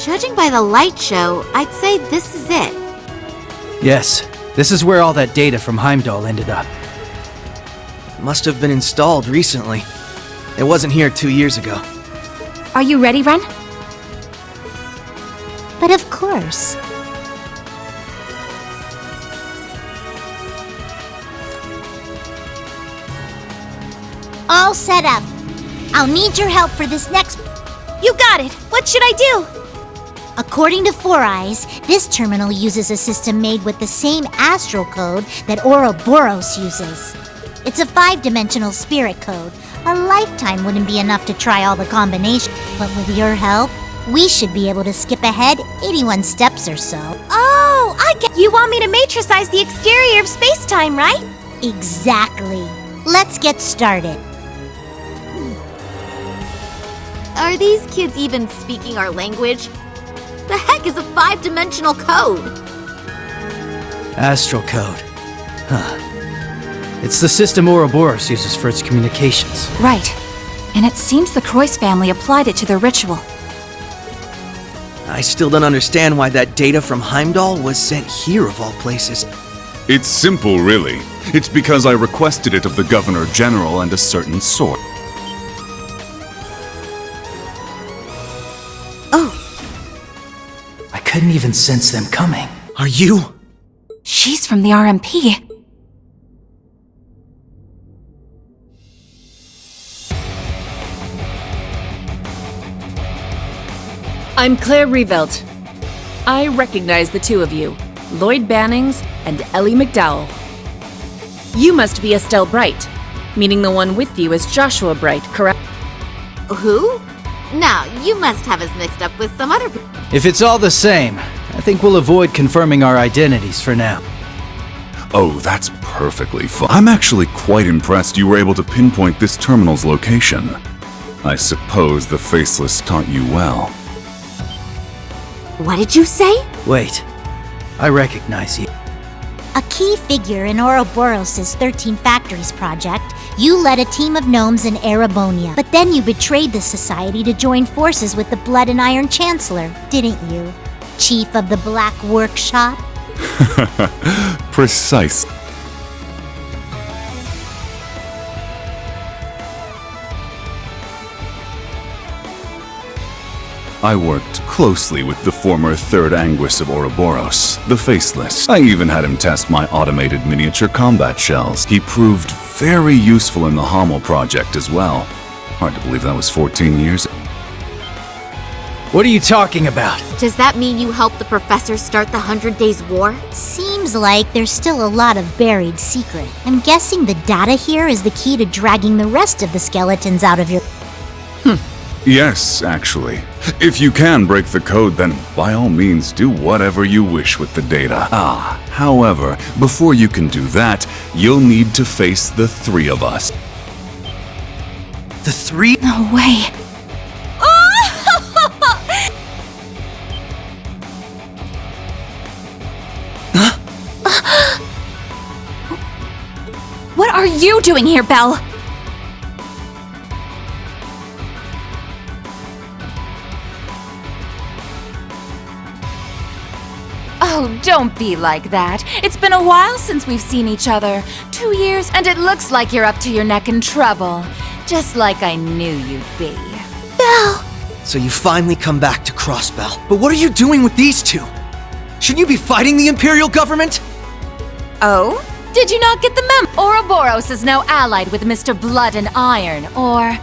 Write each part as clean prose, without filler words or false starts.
Judging by the light show, I'd say this is it. Yes, this is where all that data from Heimdall ended up. Must have been installed recently. It wasn't here 2 years ago. Are you ready, Ren? But of course. All set up. I'll need your help for this next... You got it! What should I do? According to Four Eyes, this terminal uses a system made with the same astral code that Ouroboros uses. It's a 5-dimensional spirit code. A lifetime wouldn't be enough to try all the combinations, but with your help, we should be able to skip ahead 81 steps or so. Oh, I get... You want me to matricize the exterior of space-time, right? Exactly. Let's get started. Are these kids even speaking our language? The heck is a 5-dimensional code? Astral code. Huh. It's the system Ouroboros uses for its communications. Right. And it seems the Croix family applied it to their ritual. I still don't understand why that data from Heimdall was sent here of all places. It's simple, really. It's because I requested it of the Governor General and a certain sort. I couldn't even sense them coming. Are you? She's from the RMP. I'm Claire Revelt. I recognize the two of you, Lloyd Bannings and Ellie McDowell. You must be Estelle Bright, meaning the one with you is Joshua Bright, correct? Who? No, you must have us mixed up with some other people. If it's all the same, I think we'll avoid confirming our identities for now. Oh, that's perfectly fine. I'm actually quite impressed you were able to pinpoint this terminal's location. I suppose the Faceless taught you well. What did you say? Wait, I recognize you. A key figure in Ouroboros' 13 Factories project, you led a team of gnomes in Erebonia. But then you betrayed the society to join forces with the Blood and Iron Chancellor, didn't you? Chief of the Black Workshop? Precise. I worked closely with the former Third Anguis of Ouroboros, the Faceless. I even had him test my automated miniature combat shells. He proved very useful in the Hamel project as well. Hard to believe that was 14 years. What are you talking about? Does that mean you helped the professor start the 100 Days War? Seems like there's still a lot of buried secret. I'm guessing the data here is the key to dragging the rest of the skeletons out of your... Yes, actually. If you can break the code, then by all means do whatever you wish with the data. However, before you can do that, you'll need to face the three of us. The three? No way. What are you doing here, Belle? Oh, don't be like that. It's been a while since we've seen each other. 2 years, and it looks like you're up to your neck in trouble. Just like I knew you'd be. Belle! So you finally come back to Crossbell. But what are you doing with these two? Shouldn't you be fighting the Imperial government? Oh? Did you not get the memo? Ouroboros is now allied with Mr. Blood and Iron, or...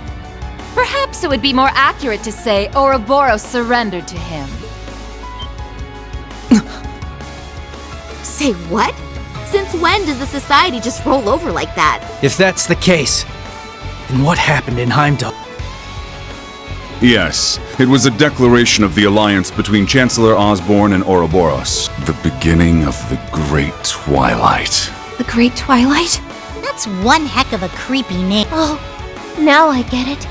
Perhaps it would be more accurate to say Ouroboros surrendered to him. Say what? Since when does the society just roll over like that? If that's the case, then what happened in Heimdall? Yes, it was a declaration of the alliance between Chancellor Osborne and Ouroboros. The beginning of the Great Twilight. The Great Twilight? That's one heck of a creepy name. Oh, now I get it.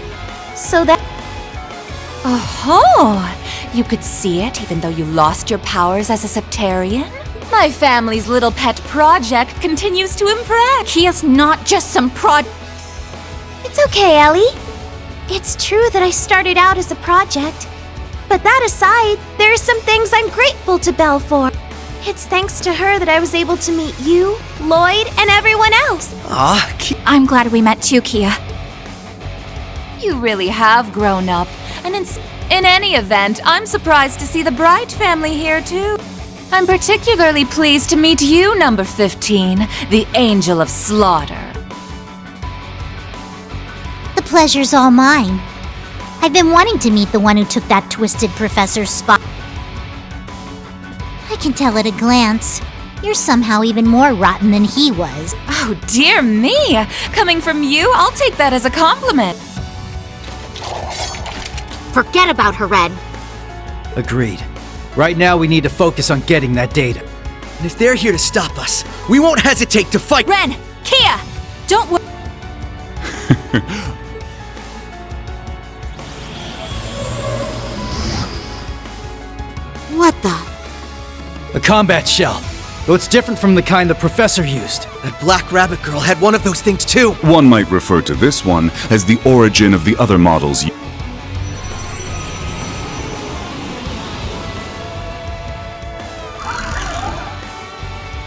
So that... Oh, you could see it even though you lost your powers as a Septarian? My family's little pet project continues to impress. He is not just some It's okay, Ellie. It's true that I started out as a project, But that aside, there are some things I'm grateful to Belle for. It's thanks to her that I was able to meet you, Lloyd, and everyone else. I'm glad we met too, Kia. You really have grown up. And in any event, I'm surprised to see the Bright family here too. I'm particularly pleased to meet you, number 15, the Angel of Slaughter. The pleasure's all mine. I've been wanting to meet the one who took that twisted professor's spot. I can tell at a glance. You're somehow even more rotten than he was. Oh, dear me! Coming from you, I'll take that as a compliment. Forget about her, Red. Agreed. Right now, we need to focus on getting that data. And if they're here to stop us, we won't hesitate to fight. Ren! Kia! Don't worry. What the? A combat shell. Though it's different from the kind the professor used. That Black Rabbit girl had one of those things too. One might refer to this one as the origin of the other models.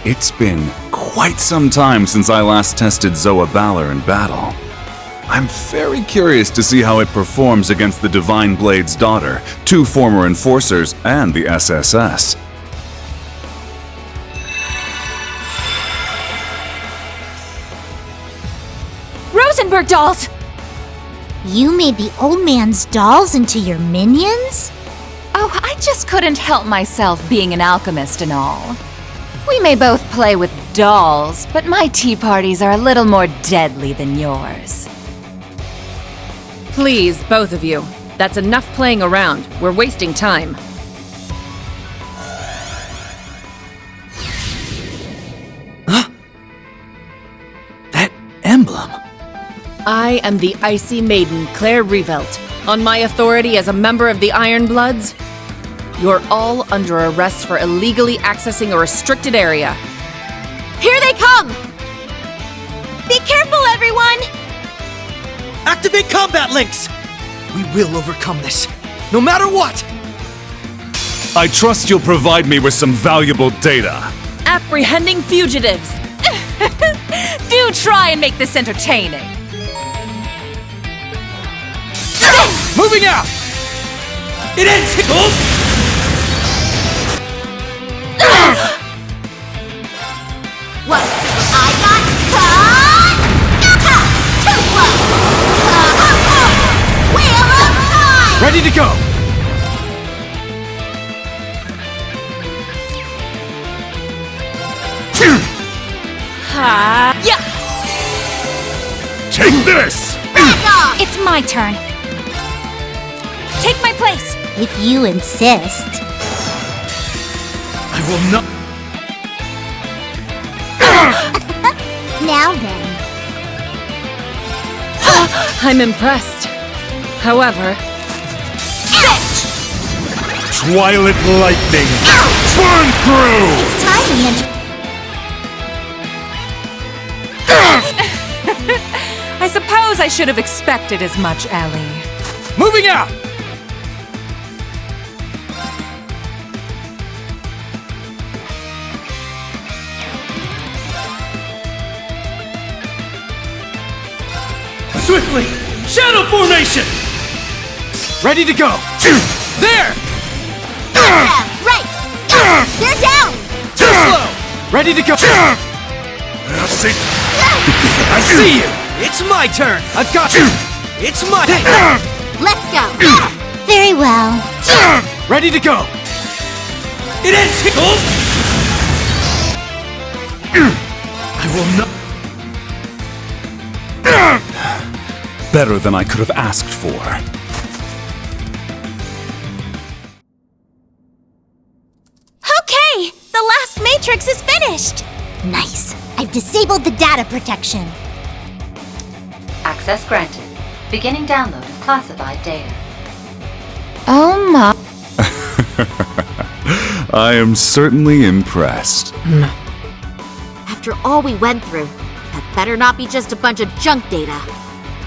It's been quite some time since I last tested Zoa Balor in battle. I'm very curious to see how it performs against the Divine Blade's daughter, 2 former enforcers, and the SSS. Rosenberg dolls! You made the old man's dolls into your minions? Oh, I just couldn't help myself being an alchemist and all. We may both play with dolls, but my tea parties are a little more deadly than yours. Please, both of you. That's enough playing around. We're wasting time. That emblem. I am the Icy Maiden, Claire Revelt. On my authority as a member of the Iron Bloods, you're all under arrest for illegally accessing a restricted area. Here they come! Be careful, everyone! Activate combat links! We will overcome this, no matter what! I trust you'll provide me with some valuable data. Apprehending fugitives. Do try and make this entertaining. Moving out! It ends! What? I got caught! Too close! Wheel of time! Ready to go! Yeah! Take this! Back off! It's my turn. Take my place. If you insist. I will not. Now then. I'm impressed. However, Twilight lightning! Burn through! It's time we enter. I suppose I should have expected as much, Ellie. Moving out! Swiftly! Shadow formation! Ready to go! There! Right! They're down! Too slow! Ready to go! I see you! It's my turn! I've got you! It's my... Let's go! Very well. Ready to go! It ends! I will not. Better than I could have asked for. Okay! The last matrix is finished! Nice. I've disabled the data protection. Access granted. Beginning download of classified data. Oh my. I am certainly impressed. After all we went through, that better not be just a bunch of junk data.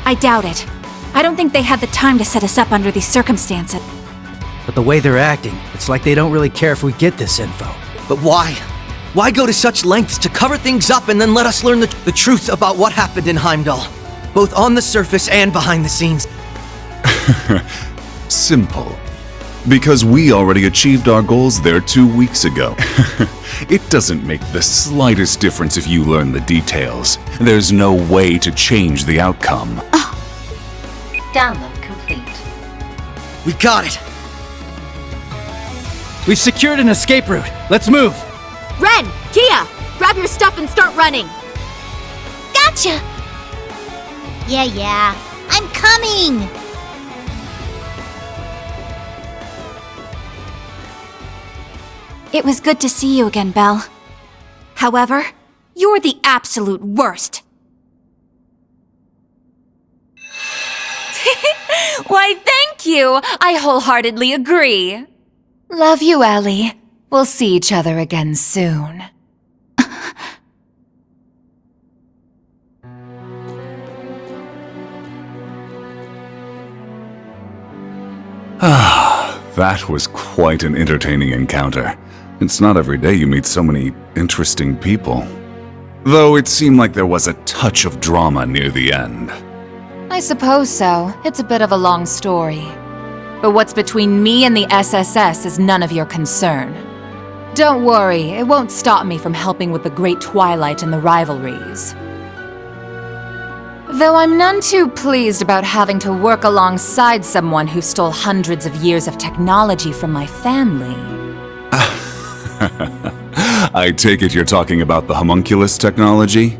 I doubt it. I don't think they had the time to set us up under these circumstances. But the way they're acting, it's like they don't really care if we get this info. But why? Why go to such lengths to cover things up and then let us learn the truth about what happened in Heimdall? Both on the surface and behind the scenes. Simple. Because we already achieved our goals there 2 weeks ago. It doesn't make the slightest difference if you learn the details. There's no way to change the outcome. Download complete. We got it! We've secured an escape route. Let's move! Ren! Kia! Grab your stuff and start running! Gotcha! Yeah. I'm coming! It was good to see you again, Belle. However, you're the absolute worst. Why, thank you! I wholeheartedly agree. Love you, Ellie. We'll see each other again soon. That was quite an entertaining encounter. It's not every day you meet so many interesting people. Though it seemed like there was a touch of drama near the end. I suppose so. It's a bit of a long story. But what's between me and the SSS is none of your concern. Don't worry, it won't stop me from helping with the Great Twilight and the rivalries. Though I'm none too pleased about having to work alongside someone who stole hundreds of years of technology from my family. I take it you're talking about the homunculus technology?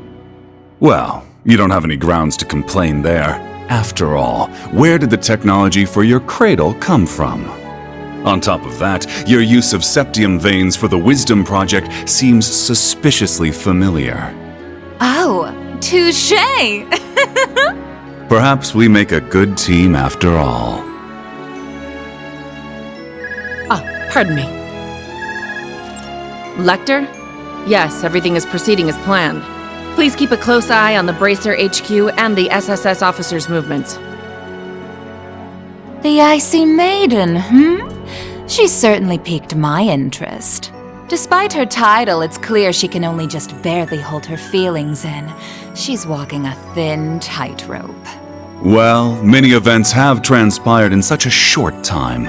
Well, you don't have any grounds to complain there. After all, where did the technology for your cradle come from? On top of that, your use of septium veins for the Wisdom Project seems suspiciously familiar. Oh, touché! Perhaps we make a good team after all. Pardon me. Lecter? Yes, everything is proceeding as planned. Please keep a close eye on the Bracer HQ and the SSS officers' movements. The Icy Maiden, She certainly piqued my interest. Despite her title, it's clear she can only just barely hold her feelings in. She's walking a thin tightrope. Well, many events have transpired in such a short time.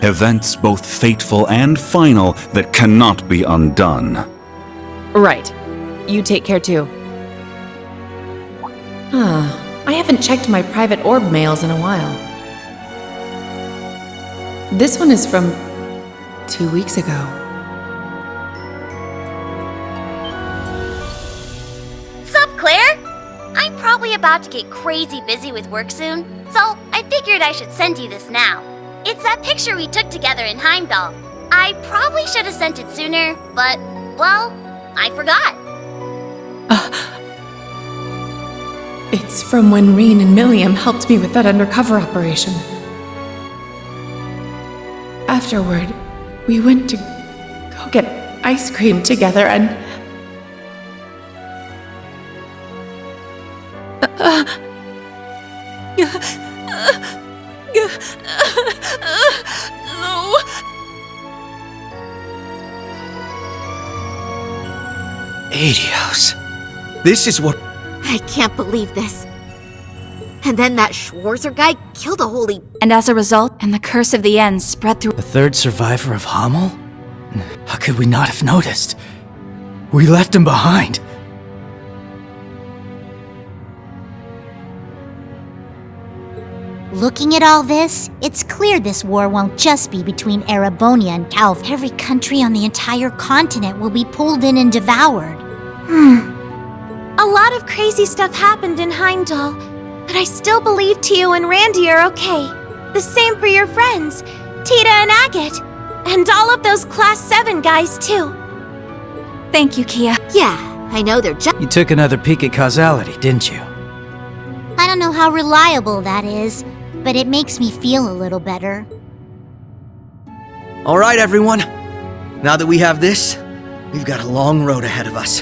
Events both fateful and final that cannot be undone. Right. You take care too. I haven't checked my private orb mails in a while. This one is from 2 weeks ago. Sup, Claire? I'm probably about to get crazy busy with work soon, so I figured I should send you this now. It's that picture we took together in Heimdall. I probably should have sent it sooner, but, well, I forgot. It's from when Reen and Milliam helped me with that undercover operation. Afterward, we went to go get ice cream together and... No. Adios. This is what... I can't believe this. And then that Schwarzer guy killed a holy... And as a result, and the curse of the end spread through... The third survivor of Hamel? How could we not have noticed? We left him behind. Looking at all this, it's clear this war won't just be between Erebonia and Calv. Every country on the entire continent will be pulled in and devoured. A lot of crazy stuff happened in Heimdall, but I still believe Tio and Randy are okay. The same for your friends, Tita and Agate, and all of those Class 7 guys too. Thank you, Kia. Yeah, I know they're just... You took another peek at causality, didn't you? I don't know how reliable that is, but it makes me feel a little better. All right, everyone. Now that we have this, we've got a long road ahead of us.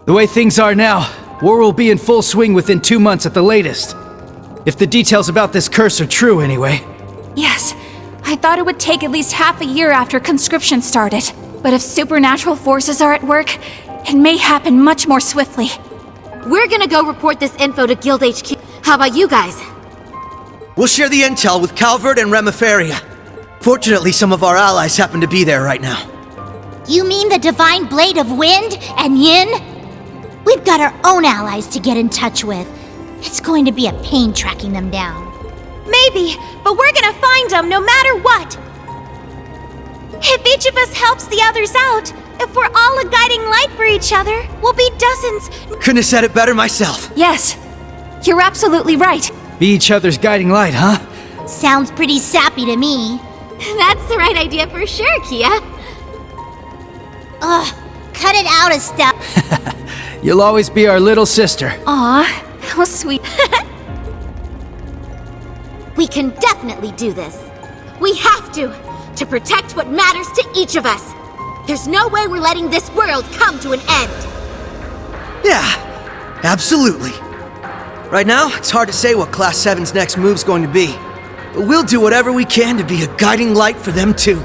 The way things are now, war will be in full swing within 2 months at the latest. If the details about this curse are true, anyway. Yes, I thought it would take at least half a year after conscription started. But if supernatural forces are at work, it may happen much more swiftly. We're gonna go report this info to Guild HQ. How about you guys? We'll share the intel with Calvert and Remiferia. Fortunately, some of our allies happen to be there right now. You mean the Divine Blade of Wind and Yin? We've got our own allies to get in touch with. It's going to be a pain tracking them down. Maybe, but we're gonna find them no matter what. If each of us helps the others out, if we're all a guiding light for each other, we'll be dozens. Couldn't have said it better myself. Yes, you're absolutely right. Be each other's guiding light, huh? Sounds pretty sappy to me. That's the right idea for sure, Kia. Ugh, cut it out, Estelle. You'll always be our little sister. Aw, how sweet. We can definitely do this. We have to protect what matters to each of us. There's no way we're letting this world come to an end. Yeah, absolutely. Right now, it's hard to say what Class 7's next move's going to be. But we'll do whatever we can to be a guiding light for them too.